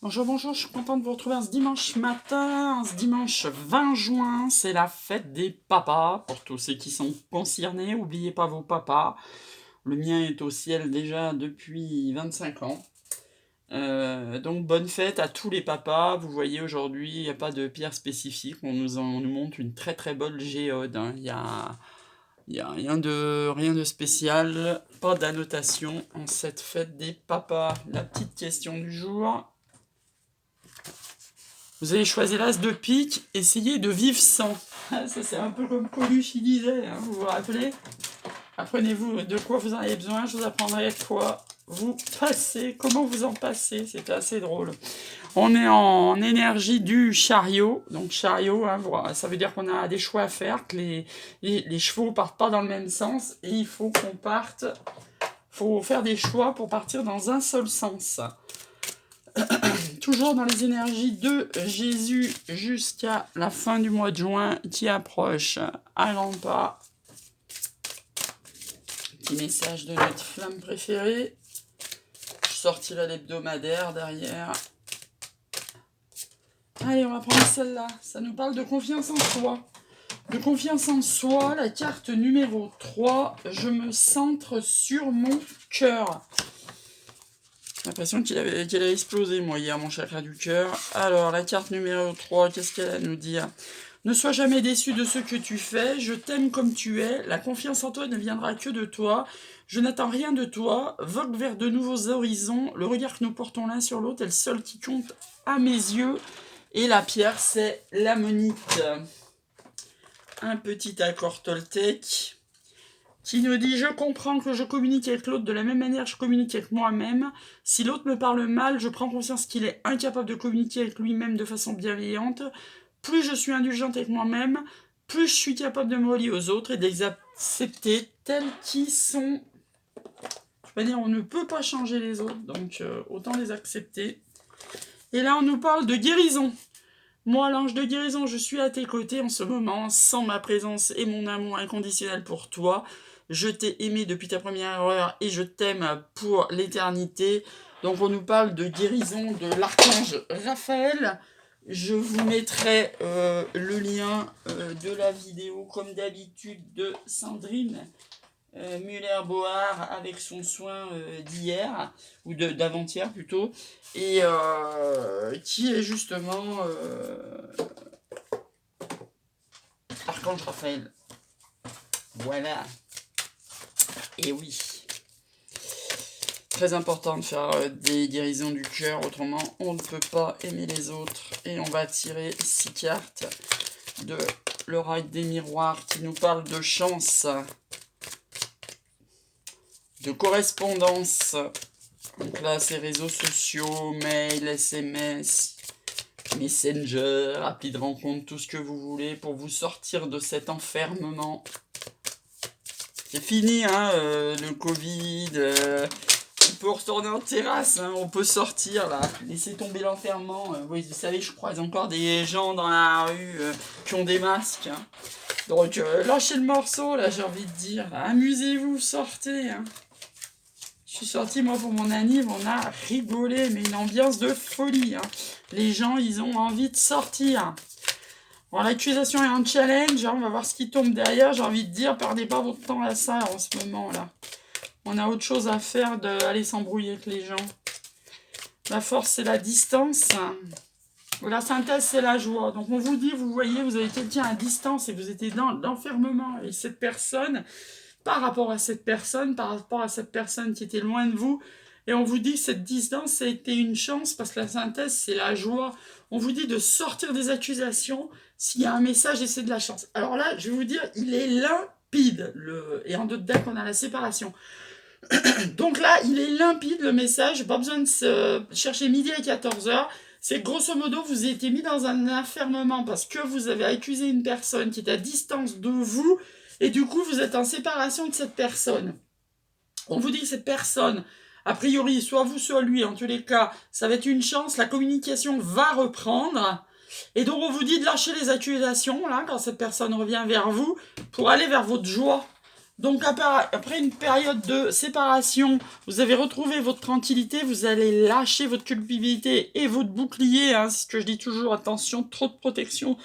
Bonjour, bonjour, je suis contente de vous retrouver ce dimanche matin, ce dimanche 20 juin, c'est la fête des papas, pour tous ceux qui sont concernés, n'oubliez pas vos papas, le mien est au ciel déjà depuis 25 ans, donc bonne fête à tous les papas, vous voyez aujourd'hui il n'y a pas de pierre spécifique, on nous montre une très très bonne géode, hein. Il y a rien de spécial, pas d'annotation en cette fête des papas. La petite question du jour. Vous avez choisi l'as de pique, essayez de vivre sans. Ça c'est un peu comme Coluche il disait, hein, vous vous rappelez? Apprenez-vous de quoi vous en avez besoin, je vous apprendrai quoi vous passez, comment vous en passez, c'était assez drôle. On est en énergie du chariot, donc chariot, hein, ça veut dire qu'on a des choix à faire, que les chevaux partent pas dans le même sens, et il faut faut faire des choix pour partir dans un seul sens. Toujours dans les énergies de Jésus jusqu'à la fin du mois de juin qui approche à grands pas. Petit message de notre flamme préférée. Je sortirai l'hebdomadaire derrière. Allez, on va prendre celle-là. Ça nous parle de confiance en soi. De confiance en soi, la carte numéro 3. Je me centre sur mon cœur. J'ai l'impression qu'il a explosé, moi, hier, mon chakra du cœur. Alors, la carte numéro 3, qu'est-ce qu'elle a à nous dire? Ne sois jamais déçu de ce que tu fais, je t'aime comme tu es, la confiance en toi ne viendra que de toi, je n'attends rien de toi, vogue vers de nouveaux horizons, le regard que nous portons l'un sur l'autre est le seul qui compte à mes yeux, et la pierre, c'est l'ammonite. Un petit accord Toltec qui nous dit « Je comprends que je communique avec l'autre de la même manière que je communique avec moi-même. Si l'autre me parle mal, je prends conscience qu'il est incapable de communiquer avec lui-même de façon bienveillante. Plus je suis indulgente avec moi-même, plus je suis capable de me relier aux autres et de les accepter tels qu'ils sont. » Je veux dire, on ne peut pas changer les autres, donc autant les accepter. Et là, on nous parle de guérison. Moi, l'ange de guérison, je suis à tes côtés en ce moment, sans ma présence et mon amour inconditionnel pour toi. Je t'ai aimé depuis ta première heure et je t'aime pour l'éternité. Donc on nous parle de guérison de l'archange Raphaël. Je vous mettrai le lien de la vidéo, comme d'habitude, de Sandrine Muller-Board avec son soin d'hier, ou d'avant-hier plutôt, et qui est justement Archange Raphaël. Voilà. Et oui. Très important de faire des guérisons du cœur, autrement on ne peut pas aimer les autres. Et on va tirer 6 cartes de l'oraille des miroirs qui nous parle de chance, de correspondance. Donc là, c'est réseaux sociaux, mail, SMS, Messenger, appli de rencontre, tout ce que vous voulez pour vous sortir de cet enfermement. C'est fini, hein, le Covid. On peut retourner en terrasse, hein, on peut sortir là, laisser tomber l'enfermement. Oui, vous savez, je croise encore des gens dans la rue qui ont des masques. Hein. Donc lâchez le morceau, là, j'ai envie de dire. Amusez-vous, sortez. Hein. Je suis sortie, moi, pour mon anniv, on a rigolé, mais une ambiance de folie. Hein. Les gens, ils ont envie de sortir. Bon, l'accusation est un challenge, hein, on va voir ce qui tombe derrière. J'ai envie de dire, perdez pas votre temps à ça en ce moment-là. On a autre chose à faire d'aller s'embrouiller avec les gens. La force, c'est la distance. La synthèse, c'est la joie. Donc on vous dit, vous voyez, vous avez quelqu'un à distance et vous étiez dans l'enfermement. Et cette personne, par rapport à cette personne qui était loin de vous, et on vous dit que cette distance, ça a été une chance, parce que la synthèse, c'est la joie. On vous dit de sortir des accusations. S'il y a un message, et c'est de la chance. Alors là, je vais vous dire, il est limpide. Et en dedans, on a la séparation. Donc là, il est limpide le message, pas besoin de se chercher midi à 14h. C'est grosso modo, vous avez été mis dans un enfermement parce que vous avez accusé une personne qui est à distance de vous, et du coup, vous êtes en séparation de cette personne. On vous dit que cette personne, a priori, soit vous, soit lui, en tous les cas, ça va être une chance, la communication va reprendre. Et donc, on vous dit de lâcher les accusations, là, quand cette personne revient vers vous, pour aller vers votre joie. Donc après une période de séparation, vous avez retrouvé votre tranquillité, vous allez lâcher votre culpabilité et votre bouclier, hein, c'est ce que je dis toujours, attention, trop de protection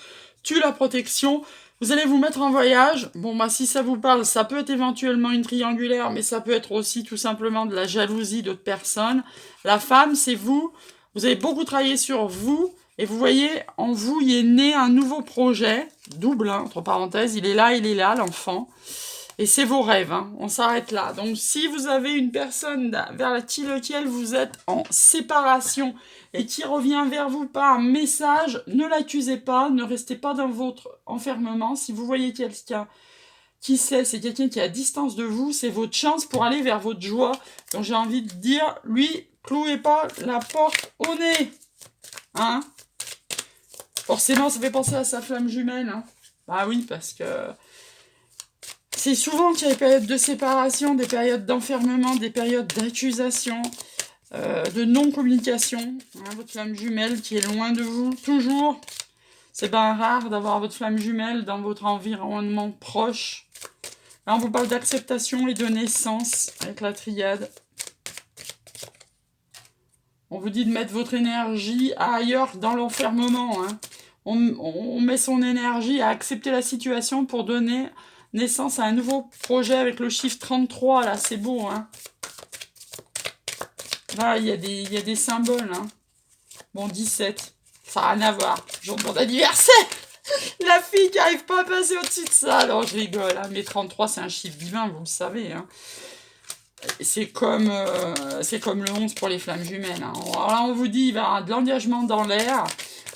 tue la protection. Vous allez vous mettre en voyage. Bon, bah, si ça vous parle, ça peut être éventuellement une triangulaire, mais ça peut être aussi tout simplement de la jalousie d'autres personnes. La femme, c'est vous. Vous avez beaucoup travaillé sur vous. Et vous voyez, en vous, il est né un nouveau projet. Double, hein, entre parenthèses. Il est là, l'enfant. Et c'est vos rêves, hein. On s'arrête là. Donc si vous avez une personne vers laquelle vous êtes en séparation et qui revient vers vous par message, ne l'accusez pas, ne restez pas dans votre enfermement. Si vous voyez quelqu'un qui sait, c'est quelqu'un qui est à distance de vous, c'est votre chance pour aller vers votre joie. Donc j'ai envie de dire, lui, clouez pas la porte au nez. Hein? Forcément, ça fait penser à sa flamme jumelle. Hein. Bah oui, parce que... c'est souvent qu'il y a des périodes de séparation, des périodes d'enfermement, des périodes d'accusation, de non-communication. Hein, votre flamme jumelle qui est loin de vous, toujours. C'est pas rare d'avoir votre flamme jumelle dans votre environnement proche. Là, on vous parle d'acceptation et de naissance avec la triade. On vous dit de mettre votre énergie ailleurs dans l'enfermement. Hein. On met son énergie à accepter la situation pour donner naissance à un nouveau projet avec le chiffre 33, là, c'est beau, hein. Là, il y a des symboles, hein. Bon, 17, ça n'a rien à voir, jour de mon anniversaire. La fille qui n'arrive pas à passer au-dessus de ça, non, je rigole, hein. Mais 33, c'est un chiffre divin, vous le savez, hein. C'est comme le 11 pour les flammes jumelles, hein. Alors là, on vous dit, il va y avoir de l'engagement dans l'air.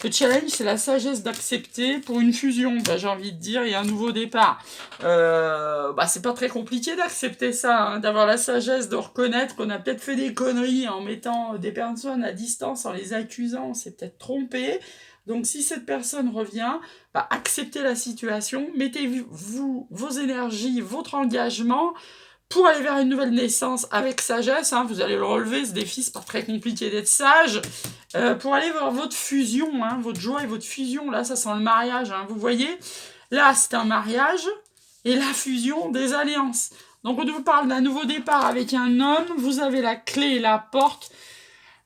Le challenge, c'est la sagesse d'accepter pour une fusion. Bah, j'ai envie de dire, il y a un nouveau départ. C'est pas très compliqué d'accepter ça, hein, d'avoir la sagesse de reconnaître qu'on a peut-être fait des conneries en mettant des personnes à distance, en les accusant, on s'est peut-être trompé. Donc si cette personne revient, acceptez la situation, mettez-vous vos énergies, votre engagement pour aller vers une nouvelle naissance avec sagesse, hein, vous allez le relever, ce défi, c'est pas très compliqué d'être sage, pour aller vers votre fusion, hein, votre joie et votre fusion, là, ça sent le mariage, hein, vous voyez, là, c'est un mariage, et la fusion des alliances. Donc, on vous parle d'un nouveau départ avec un homme, vous avez la clé et la porte,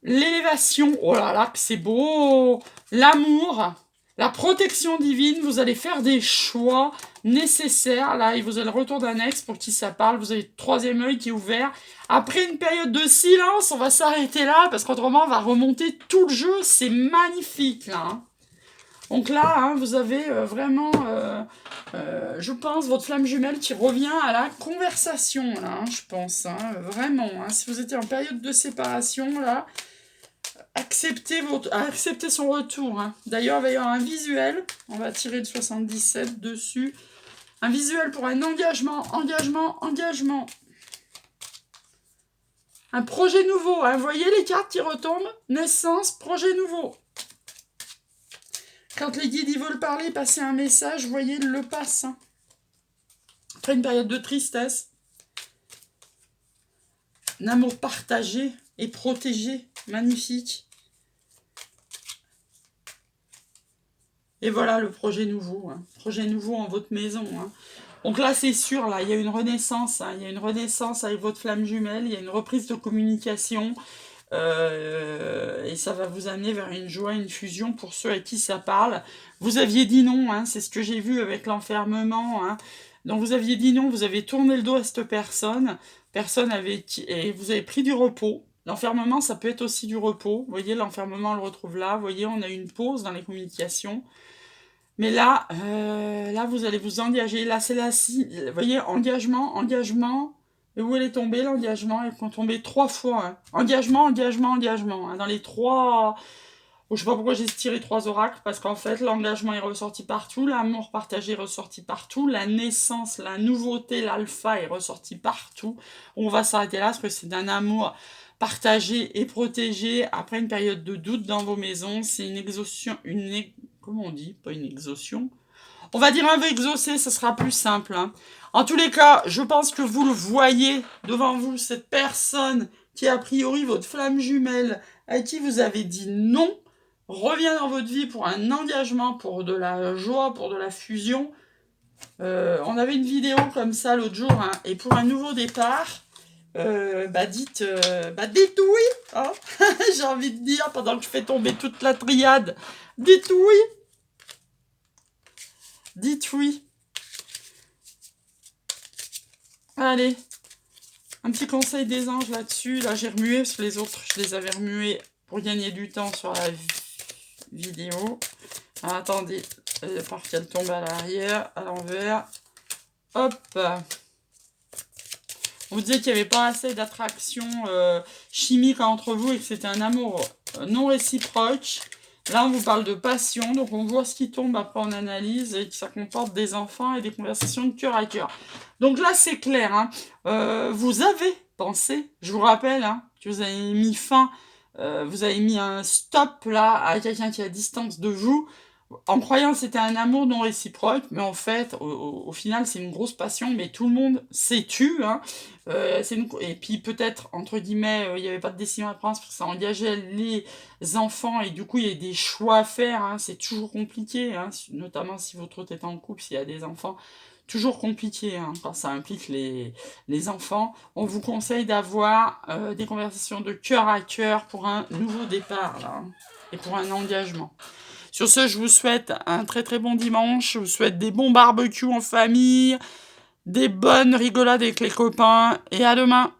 l'élévation, oh là là, que c'est beau, l'amour, la protection divine, vous allez faire des choix nécessaires. Là, et vous avez le retour d'un ex pour qui ça parle. Vous avez le troisième œil qui est ouvert. Après une période de silence, on va s'arrêter là parce qu'autrement, on va remonter tout le jeu. C'est magnifique, là. Hein. Donc là, hein, vous avez vraiment, je pense, votre flamme jumelle qui revient à la conversation, là, hein, je pense. Hein, vraiment. Hein, si vous étiez en période de séparation, là... acceptez son retour. Hein. D'ailleurs, il va y avoir un visuel. On va tirer le 77 dessus. Un visuel pour un engagement. Un projet nouveau. Hein. Vous voyez les cartes qui retombent? Naissance, projet nouveau. Quand les guides ils veulent parler, passer un message, vous voyez, ils le passent. Hein. Après une période de tristesse. Un amour partagé et protégé. Magnifique. Et voilà le projet nouveau. Hein. Projet nouveau en votre maison. Hein. Donc là, c'est sûr, là, il y a une renaissance. Hein. Il y a une renaissance avec votre flamme jumelle. Il y a une reprise de communication. Et ça va vous amener vers une joie, une fusion pour ceux à qui ça parle. Vous aviez dit non. Hein. C'est ce que j'ai vu avec l'enfermement. Hein. Donc vous aviez dit non. Vous avez tourné le dos à cette personne. Et vous avez pris du repos. L'enfermement, ça peut être aussi du repos. Vous voyez, l'enfermement, on le retrouve là. Vous voyez, on a une pause dans les communications. Mais là, vous allez vous engager. Là, c'est là, vous voyez, engagement. Et où elle est tombée, l'engagement? Elle est tombée 3 fois. Hein. Engagement. Hein. Dans les 3... je sais pas pourquoi j'ai tiré 3 oracles, parce qu'en fait, l'engagement est ressorti partout, l'amour partagé est ressorti partout, la naissance, la nouveauté, l'alpha est ressorti partout. On va s'arrêter là, parce que c'est d'un amour partagé et protégé après une période de doute dans vos maisons. C'est une exaution, comment on dit? Pas une exaution. On va dire un vœu exaucé, ça sera plus simple. Hein. En tous les cas, je pense que vous le voyez devant vous, cette personne qui est a priori votre flamme jumelle, à qui vous avez dit non, revient dans votre vie pour un engagement, pour de la joie, pour de la fusion. On avait une vidéo comme ça l'autre jour, hein, et pour un nouveau départ, dites oui, hein. J'ai envie de dire, pendant que je fais tomber toute la triade, dites oui. Dites oui. Allez, un petit conseil des anges là-dessus. Là, j'ai remué, parce que les autres, je les avais remués pour gagner du temps sur la vidéo. Alors, attendez, par qu'elle tombe à l'arrière, à l'envers. Hop. On vous disait qu'il n'y avait pas assez d'attraction chimique entre vous et que c'était un amour non réciproque. Là, on vous parle de passion, donc on voit ce qui tombe après en analyse et que ça comporte des enfants et des conversations de cœur à cœur. Donc là, c'est clair. Hein. Vous avez pensé, je vous rappelle, hein, que vous avez mis fin, vous avez mis un stop là à quelqu'un qui est à distance de vous, en croyant que c'était un amour non réciproque, mais en fait, au final, c'est une grosse passion, mais tout le monde s'est tu, hein. Et puis peut-être, entre guillemets, il n'y avait pas de décision à prendre parce que ça engageait les enfants, et du coup, il y a des choix à faire, hein. C'est toujours compliqué, hein, notamment si votre autre est en couple, s'il y a des enfants. Toujours compliqué, hein, quand ça implique les enfants. On vous conseille d'avoir des conversations de cœur à cœur pour un nouveau départ, là, hein, et pour un engagement. Sur ce, je vous souhaite un très très bon dimanche. Je vous souhaite des bons barbecues en famille, des bonnes rigolades avec les copains. Et à demain!